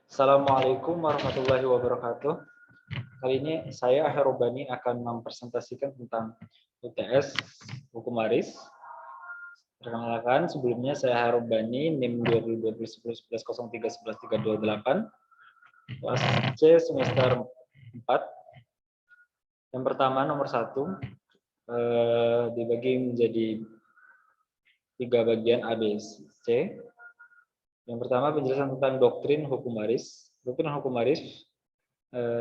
Assalamualaikum warahmatullahi wabarakatuh. Kali ini saya Herobani akan mempresentasikan tentang UTS Hukum Waris. Perkenalkan, sebelumnya saya Herobani, NIM 2020-11-03-11-328, kelas C semester 4. Yang pertama, nomor 1, dibagi menjadi 3 bagian A, B, C. Yang pertama, penjelasan tentang doktrin hukum waris. Doktrin hukum waris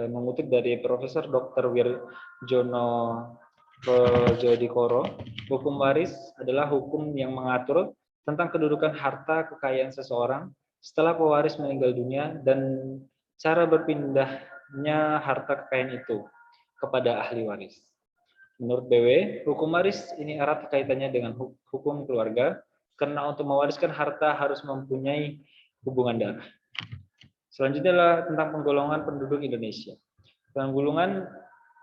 mengutip dari Profesor Dr. Wirjono Jodikoro, hukum waris adalah hukum yang mengatur tentang kedudukan harta kekayaan seseorang setelah pewaris meninggal dunia dan cara berpindahnya harta kekayaan itu kepada ahli waris. Menurut BW, hukum waris ini erat kaitannya dengan hukum keluarga, karena untuk mewariskan harta harus mempunyai hubungan darah. Selanjutnya adalah tentang penggolongan penduduk Indonesia. Penggolongan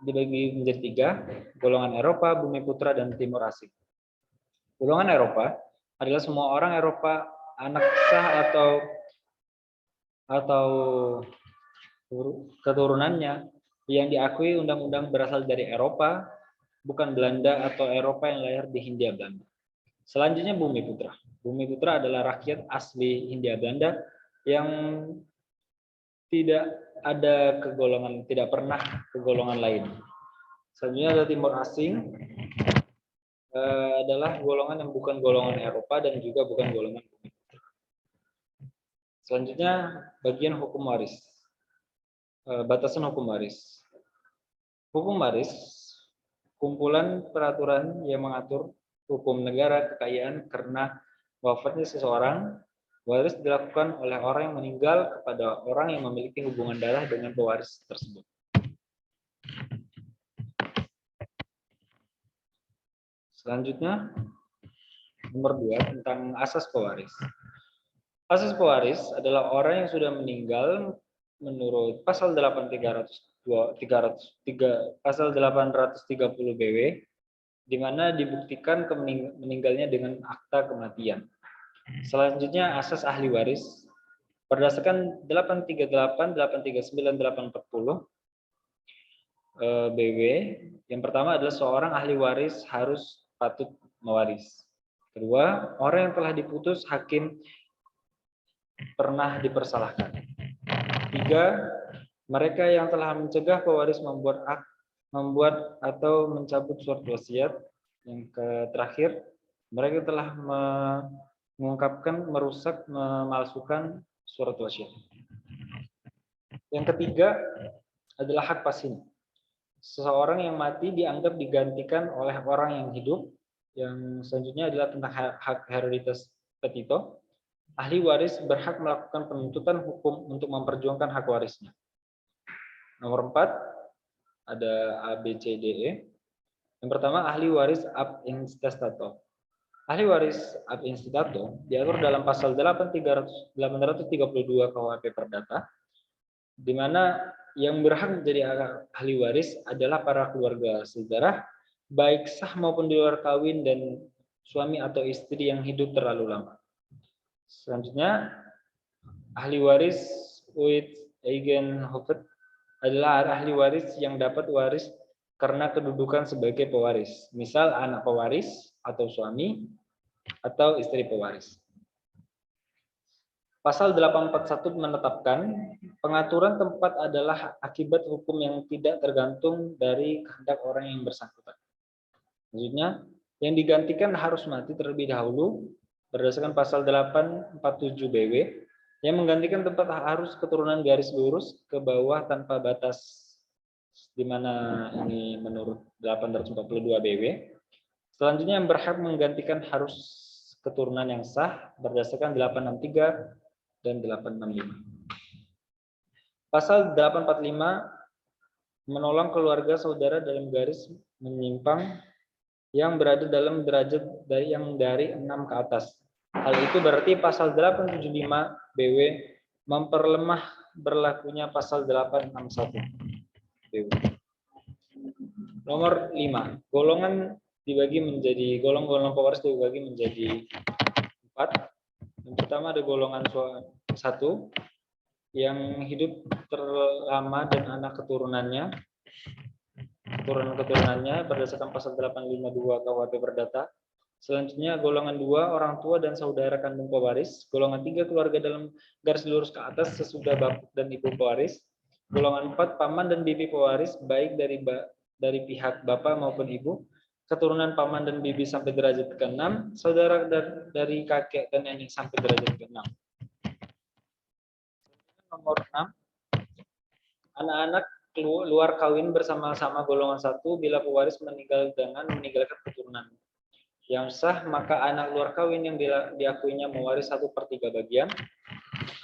dibagi menjadi 3, golongan Eropa, Bumi Putra, dan Timur Asing. Golongan Eropa adalah semua orang Eropa, anak sah atau keturunannya yang diakui undang-undang berasal dari Eropa, bukan Belanda atau Eropa yang lahir di Hindia Belanda. Selanjutnya Bumi Putra. Bumi Putra adalah rakyat asli Hindia Belanda yang tidak ada kegolongan, tidak pernah kegolongan lain. Selanjutnya ada Timur Asing, adalah golongan yang bukan golongan Eropa dan juga bukan golongan Bumi Putra. Selanjutnya bagian hukum waris. Batasan hukum waris. Hukum waris kumpulan peraturan yang mengatur hukum negara kekayaan karena wafatnya seseorang. Waris dilakukan oleh orang yang meninggal kepada orang yang memiliki hubungan darah dengan pewaris tersebut. Selanjutnya, nomor 2 tentang asas pewaris. Asas pewaris adalah orang yang sudah meninggal menurut pasal 830 BW, di mana dibuktikan meninggalnya dengan akta kematian. Selanjutnya asas ahli waris berdasarkan 838, 839, 840 BW. Yang pertama adalah seorang ahli waris harus patut mewaris. Kedua, orang yang telah diputus hakim pernah dipersalahkan. 3, mereka yang telah mencegah pewaris membuat atau mencabut surat wasiat. Yang terakhir, mereka telah mengungkapkan, merusak, memalsukan surat wasiat. Yang ketiga adalah hak pasien. Seseorang yang mati dianggap digantikan oleh orang yang hidup. Yang selanjutnya adalah tentang hak hereditas petito. Ahli waris berhak melakukan penuntutan hukum untuk memperjuangkan hak warisnya. Nomor 4 ada A, B, C, D, E. Yang pertama, ahli waris ab intestato. Ahli waris ab intestato diatur dalam pasal 832 KUHP Perdata, di mana yang berhak menjadi ahli waris adalah para keluarga saudara, baik sah maupun di luar kawin, dan suami atau istri yang hidup terlalu lama. Selanjutnya, ahli waris uit eigen hovet adalah ahli waris yang dapat waris karena kedudukan sebagai pewaris, misal anak pewaris atau suami atau istri pewaris. Pasal 841 menetapkan pengaturan tempat adalah akibat hukum yang tidak tergantung dari kehendak orang yang bersangkutan. Selanjutnya, yang digantikan harus mati terlebih dahulu berdasarkan pasal 847 BW, yang menggantikan tempat harus keturunan garis lurus ke bawah tanpa batas, di mana ini menurut 842 BW. Selanjutnya yang berhak menggantikan harus keturunan yang sah berdasarkan 863 dan 865. Pasal 845 menolong keluarga saudara dalam garis menyimpang yang berada dalam derajat dari 6 ke atas. Hal itu berarti pasal 875 BW memperlemah berlakunya pasal 861 BW. Nomor 5, golongan dibagi menjadi golongan pewaris dibagi menjadi 4. Yang pertama ada golongan 1, yang hidup terlama dan anak keturunannya berdasarkan pasal 852 KUHP Perdata. Selanjutnya golongan 2 orang tua dan saudara kandung pewaris, golongan 3 keluarga dalam garis lurus ke atas sesudah bapak dan ibu pewaris, golongan 4 paman dan bibi pewaris baik dari pihak bapak maupun ibu, keturunan paman dan bibi sampai derajat ke-6, saudara dari kakek dan nenek sampai derajat ke-6. Nomor 6, anak-anak luar kawin bersama-sama golongan 1 bila pewaris meninggal dengan meninggalkan keturunan yang sah, maka anak luar kawin yang diakuinya mewaris 1/3 bagian.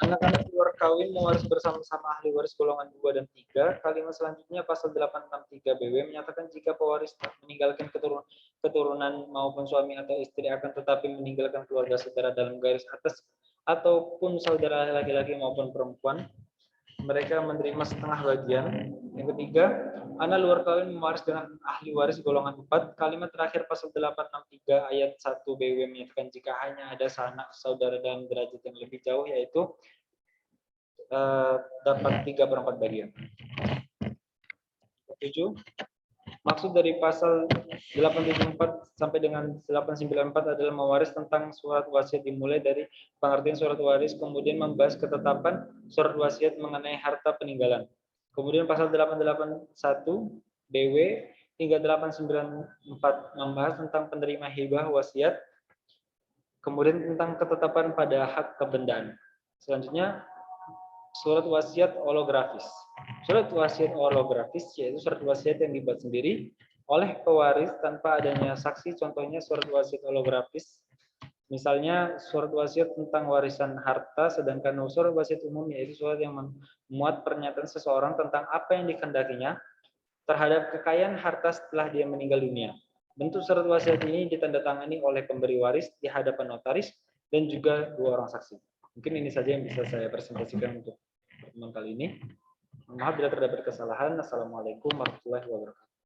Anak-anak luar kawin mewaris bersama-sama ahli waris golongan 2 dan 3. Kalimat selanjutnya pasal 863 BW menyatakan jika pewaris meninggalkan keturunan maupun suami atau istri akan tetapi meninggalkan keluarga saudara dalam garis atas ataupun saudara laki-laki maupun perempuan, mereka menerima setengah bagian. Yang ketiga, anak luar kawin mewaris dengan ahli waris golongan 4. Kalimat terakhir pasal 863 ayat 1 BW menyatakan jika hanya ada sanak saudara dalam derajat yang lebih jauh, yaitu dapat 3/4 bagian. 7. Maksud dari pasal 874 sampai dengan 894 adalah mewaris tentang surat wasiat dimulai dari pengertian surat waris, kemudian membahas ketetapan surat wasiat mengenai harta peninggalan. Kemudian pasal 881 BW hingga 894 membahas tentang penerima hibah wasiat, kemudian tentang ketetapan pada hak kebendaan. Selanjutnya surat wasiat holografis. Surat wasiat holografis yaitu surat wasiat yang dibuat sendiri oleh pewaris tanpa adanya saksi. Contohnya surat wasiat holografis, misalnya surat wasiat tentang warisan harta, sedangkan surat wasiat umum yaitu surat yang memuat pernyataan seseorang tentang apa yang dikehendakinya terhadap kekayaan harta setelah dia meninggal dunia. Bentuk surat wasiat ini ditandatangani oleh pemberi waris di hadapan notaris dan juga 2 orang saksi. Mungkin ini saja yang bisa saya presentasikan untuk pertemuan kali ini. Maaf bila terdapat kesalahan. Assalamualaikum warahmatullahi wabarakatuh.